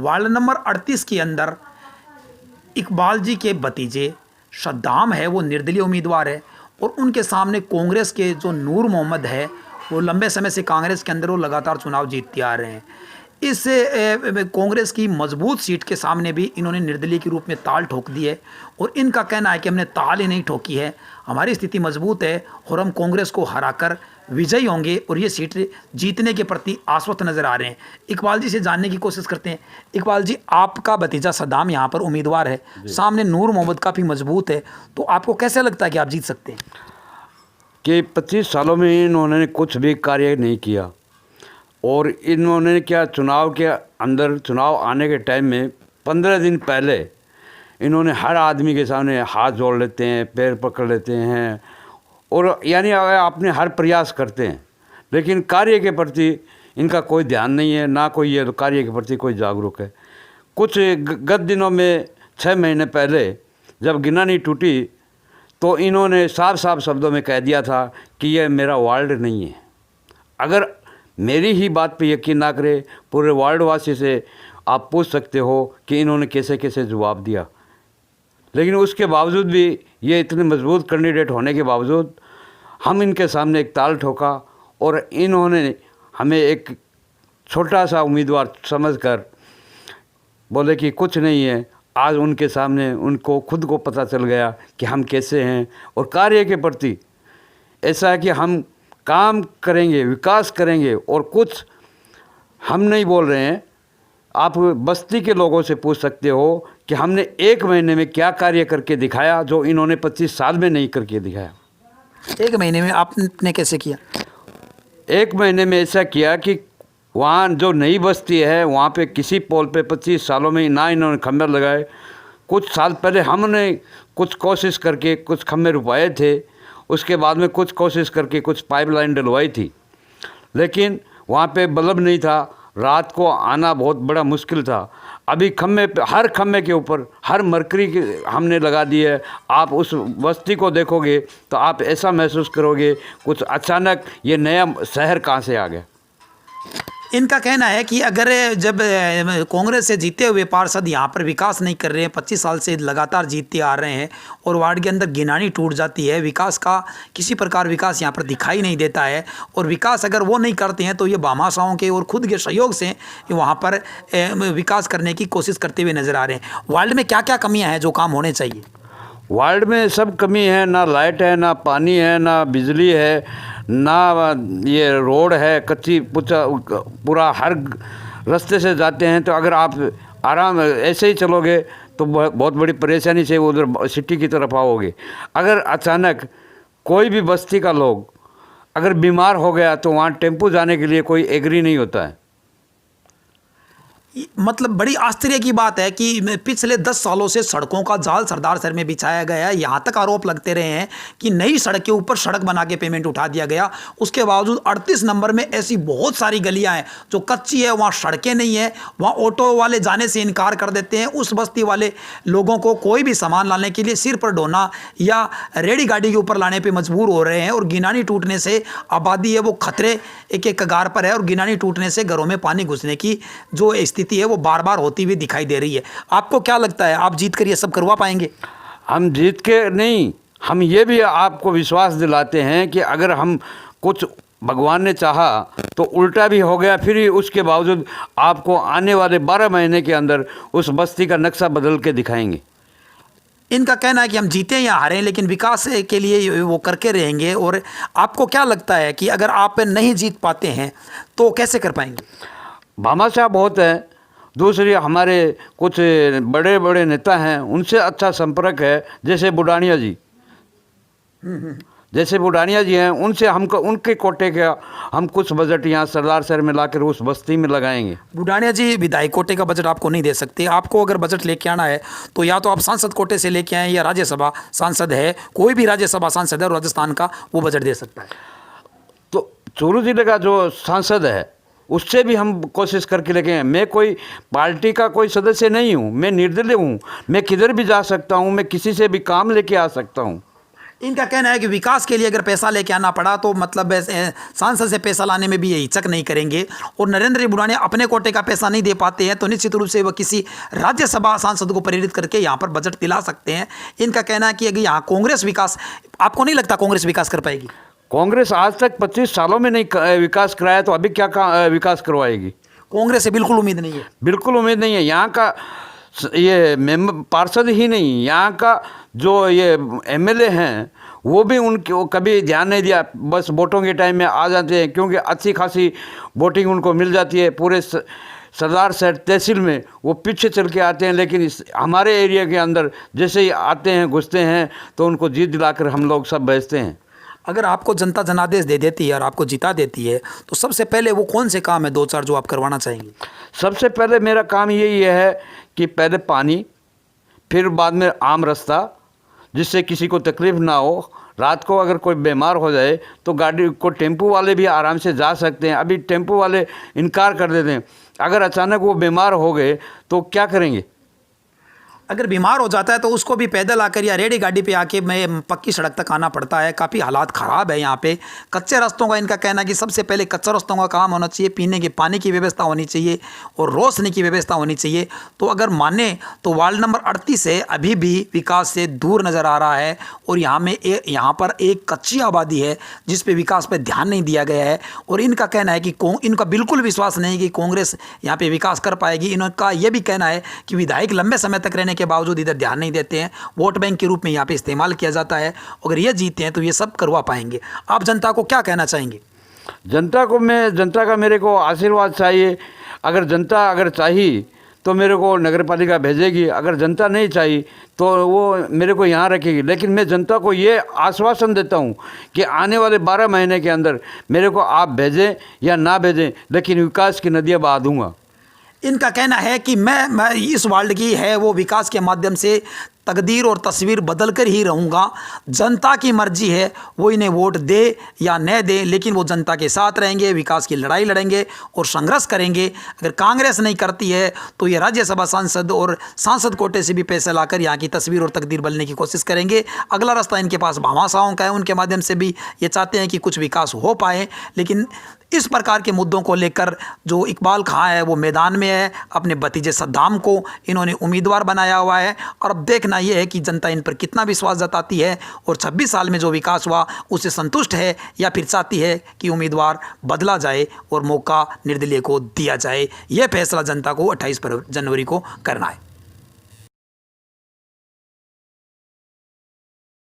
Ward number 38 के अंदर इकबाल जी के भतीजे सद्दाम है, वो निर्दलीय उम्मीदवार है, और उनके सामने कांग्रेस के जो नूर मोहम्मद है, वो लंबे समय से कांग्रेस के अंदर वो लगातार चुनाव जीतते आ रहे हैं। इस कांग्रेस की मजबूत सीट के सामने भी इन्होंने निर्दलीय के रूप में ताल ठोक दी है, और इनका कहना है कि हमने ताल ही नहीं ठोकी है, हमारी स्थिति मजबूत है और हम कांग्रेस को हराकर विजयी होंगे और ये सीट जीतने के प्रति आश्वस्त नजर आ रहे हैं। इकबाल जी से जानने की कोशिश करते हैं। इकबाल जी, आपका भतीजा सद्दाम यहाँ पर उम्मीदवार है, सामने नूर मोहम्मद काफ़ी मजबूत है, तो आपको कैसे लगता है कि आप जीत सकते हैं? कि 25 सालों में इन्होंने कुछ भी कार्य नहीं किया, और इन्होंने क्या चुनाव के अंदर, चुनाव आने के टाइम में 15 दिन पहले इन्होंने हर आदमी के सामने हाथ जोड़ लेते हैं, पैर पकड़ लेते हैं, और यानी अपने हर प्रयास करते हैं, लेकिन कार्य के प्रति इनका कोई ध्यान नहीं है, ना कोई ये कार्य के प्रति कोई जागरूक है। कुछ गत दिनों में 6 महीने पहले जब गिनानी टूटी तो इन्होंने साफ साफ शब्दों में कह दिया था कि यह मेरा वार्ड नहीं है। अगर मेरी ही बात पे यकीन ना करे, पूरे वार्ड वासी से आप पूछ सकते हो कि इन्होंने कैसे कैसे जवाब दिया। लेकिन उसके बावजूद भी, ये इतने मजबूत कैंडिडेट होने के बावजूद, हम इनके सामने एक ताल ठोका और इन्होंने हमें एक छोटा सा उम्मीदवार समझकर बोले कि कुछ नहीं है। आज उनके सामने उनको खुद को पता चल गया कि हम कैसे हैं, और कार्य के प्रति ऐसा है कि हम काम करेंगे, विकास करेंगे, और कुछ हम नहीं बोल रहे हैं। आप बस्ती के लोगों से पूछ सकते हो कि हमने 1 महीने में क्या कार्य करके दिखाया जो इन्होंने 25 साल में नहीं करके दिखाया। 1 महीने में आपने कैसे किया? 1 महीने में ऐसा किया कि वहाँ जो नई बस्ती है वहाँ पे किसी पोल पे 25 सालों में ना इन्होंने खंभे लगाए। कुछ साल पहले हमने कुछ कोशिश करके कुछ खंभे रुपवाए थे, उसके बाद में कुछ कोशिश करके कुछ पाइपलाइन डलवाई थी, लेकिन वहाँ पे बल्ब नहीं था, रात को आना बहुत बड़ा मुश्किल था। अभी खम्भे पे, हर खम्भे के ऊपर हर मरकरी की हमने लगा दी है। आप उस बस्ती को देखोगे तो आप ऐसा महसूस करोगे कुछ अचानक ये नया शहर कहाँ से आ गया। इनका कहना है कि अगर जब कांग्रेस से जीते हुए पार्षद यहाँ पर विकास नहीं कर रहे हैं, 25 साल से लगातार जीतते आ रहे हैं, और वार्ड के अंदर गिनानी टूट जाती है, विकास का किसी प्रकार विकास यहाँ पर दिखाई नहीं देता है, और विकास अगर वो नहीं करते हैं तो ये भामाशाहों के और खुद के सहयोग से वहाँ पर विकास करने की कोशिश करते हुए नजर आ रहे हैं। वार्ड में क्या क्या कमियाँ हैं जो काम होने चाहिए? वार्ड में सब कमी है, ना लाइट है, ना पानी है, ना बिजली है, ना ये रोड है, कच्ची पूरा हर रास्ते से जाते हैं। तो अगर आप आराम ऐसे ही चलोगे तो बहुत बड़ी परेशानी से उधर सिटी की तरफ आओगे। अगर अचानक कोई भी बस्ती का लोग अगर बीमार हो गया तो वहाँ टेम्पो जाने के लिए कोई एग्री नहीं होता है। मतलब बड़ी आश्चर्य की बात है कि पिछले 10 सालों से सड़कों का जाल सरदार शहर में बिछाया गया है। यहाँ तक आरोप लगते रहे हैं कि नई सड़क के ऊपर सड़क बना के पेमेंट उठा दिया गया। उसके बावजूद 38 नंबर में ऐसी बहुत सारी गलियाँ हैं जो कच्ची है, वहाँ सड़कें नहीं है, वहाँ ऑटो वाले जाने से इनकार कर देते हैं। उस बस्ती वाले लोगों को कोई भी सामान लाने के लिए सिर पर ढोना या रेडी गाड़ी के ऊपर लाने पर मजबूर हो रहे हैं, और गिनानी टूटने से आबादी है वो खतरे एक कगार पर है, और गिनानी टूटने से घरों में पानी घुसने की जो स्थिति है वो बार बार होती हुई दिखाई दे रही है। आपको क्या लगता है, आप जीत कर ये सब करवा पाएंगे? हम जीत के नहीं, हम ये भी आपको विश्वास दिलाते हैं कि अगर हम कुछ भगवान ने चाहा तो उल्टा भी हो गया, फिर उसके बावजूद आपको आने वाले 12 महीने के अंदर उस बस्ती का नक्शा बदल के दिखाएंगे। इनका कहना है कि हम जीतें या हारें लेकिन विकास के लिए वो करके रहेंगे। और आपको क्या लगता है कि अगर आप नहीं जीत पाते हैं तो कैसे कर पाएंगे? भामाशाह बहुत है, दूसरी हमारे कुछ बड़े बड़े नेता हैं उनसे अच्छा संपर्क है, जैसे बुढ़ानिया जी, जैसे बुढ़ानिया जी हैं, उनसे हमको उनके कोटे का हम कुछ बजट यहाँ सरदार शहर में लाकर उस बस्ती में लगाएंगे। बुढ़ानिया जी विधायक कोटे का बजट आपको नहीं दे सकते। आपको अगर बजट लेके आना है तो या तो आप सांसद कोटे से लेके आएँ, या राज्यसभा सांसद है, कोई भी राज्यसभा सांसद है राजस्थान का, वो बजट दे सकता है। तो चूरू जिले का जो सांसद है उससे भी हम कोशिश करके लेके हैं। मैं कोई पार्टी का कोई सदस्य नहीं हूँ, मैं निर्दलीय हूँ, मैं किधर भी जा सकता हूँ, मैं किसी से भी काम लेके आ सकता हूँ। इनका कहना है कि विकास के लिए अगर पैसा लेके आना पड़ा तो मतलब सांसद से पैसा लाने में भी ये हिचक नहीं करेंगे, और नरेंद्र बुढ़ाने अपने कोटे का पैसा नहीं दे पाते हैं तो निश्चित रूप से वह किसी राज्यसभा सांसद को प्रेरित करके यहाँ पर बजट दिला सकते हैं। इनका कहना है कि अगर यहाँ कांग्रेस विकास, आपको नहीं लगता कांग्रेस विकास कर पाएगी? कांग्रेस आज तक 25 सालों में नहीं विकास कराया तो अभी क्या विकास करवाएगी? कांग्रेस से बिल्कुल उम्मीद नहीं है। बिल्कुल उम्मीद नहीं है। यहाँ का ये मेंबर पार्षद ही नहीं, यहाँ का जो ये एमएलए हैं वो भी उनके वो कभी ध्यान नहीं दिया, बस वोटों के टाइम में आ जाते हैं क्योंकि अच्छी खासी वोटिंग उनको मिल जाती है। पूरे सरदार शहर तहसील में वो पीछे चल के आते हैं, लेकिन हमारे एरिया के अंदर जैसे ही आते हैं घुसते हैं तो उनको जीत दिलाकर हम लोग सब भेजते हैं। अगर आपको जनता जनादेश दे देती है और आपको जिता देती है तो सबसे पहले वो कौन से काम है 2-4 जो आप करवाना चाहेंगे? सबसे पहले मेरा काम यही है कि पहले पानी, फिर बाद में आम रास्ता, जिससे किसी को तकलीफ़ ना हो। रात को अगर कोई बीमार हो जाए तो गाड़ी को टेम्पो वाले भी आराम से जा सकते हैं। अभी टेम्पो वाले इनकार कर देते हैं। अगर अचानक वो बीमार हो गए तो क्या करेंगे? अगर बीमार हो जाता है तो उसको भी पैदल आकर या रेडी गाड़ी पे आके मैं पक्की सड़क तक आना पड़ता है। काफ़ी हालात ख़राब है यहाँ पे। कच्चे रास्तों का इनका कहना है कि सबसे पहले कच्चे रास्तों का काम होना चाहिए, पीने के पानी की व्यवस्था होनी चाहिए और रोशनी की व्यवस्था होनी चाहिए। तो अगर माने तो वार्ड नंबर 38 है अभी भी विकास से दूर नज़र आ रहा है, और यहाँ पर एक कच्ची आबादी है जिस पे विकास पे ध्यान नहीं दिया गया है। और इनका कहना है कि इनका बिल्कुल विश्वास नहीं कि कांग्रेस यहाँ पे विकास कर पाएगी। इनका यह भी कहना है कि विधायक लंबे समय तक रहने के बावजूद इधर ध्यान नहीं देते हैं, वोट बैंक के रूप में यहाँ पे इस्तेमाल किया जाता है। अगर ये जीतते हैं तो ये सब करवा पाएंगे। आप जनता को क्या कहना चाहेंगे? जनता का मेरे को आशीर्वाद चाहिए। अगर जनता चाहिए तो मेरे को नगर पालिका भेजेगी, अगर जनता नहीं चाहिए तो वो मेरे को यहाँ रखेगी। लेकिन मैं जनता को ये आश्वासन देता हूँ कि आने वाले 12 महीने के अंदर मेरे को आप भेजें या ना भेजें, लेकिन विकास की नदियाँ बहा दूँगा। इनका कहना है कि मैं इस वर्ल्ड की है वो विकास के माध्यम से तकदीर और तस्वीर बदल कर ही रहूँगा। जनता की मर्जी है वो इन्हें वोट दे या न दे, लेकिन वो जनता के साथ रहेंगे, विकास की लड़ाई लड़ेंगे और संघर्ष करेंगे। अगर कांग्रेस नहीं करती है तो ये राज्यसभा सांसद और सांसद कोटे से भी पैसे लाकर यहाँ की तस्वीर और तकदीर बदलने की कोशिश करेंगे। अगला रास्ता इनके पास भामाशाहों का है, उनके माध्यम से भी ये चाहते हैं कि कुछ विकास हो पाए। लेकिन इस प्रकार के मुद्दों को लेकर जो इकबाल खां है वो मैदान में है। अपने भतीजे सद्दाम को इन्होंने उम्मीदवार बनाया हुआ है, और अब देखना यह है कि जनता इन पर कितना विश्वास जताती है और 26 साल में जो विकास हुआ उससे संतुष्ट है या फिर चाहती है कि उम्मीदवार बदला जाए और मौका निर्दलीय को दिया जाए। यह फैसला जनता को 28 जनवरी को करना है।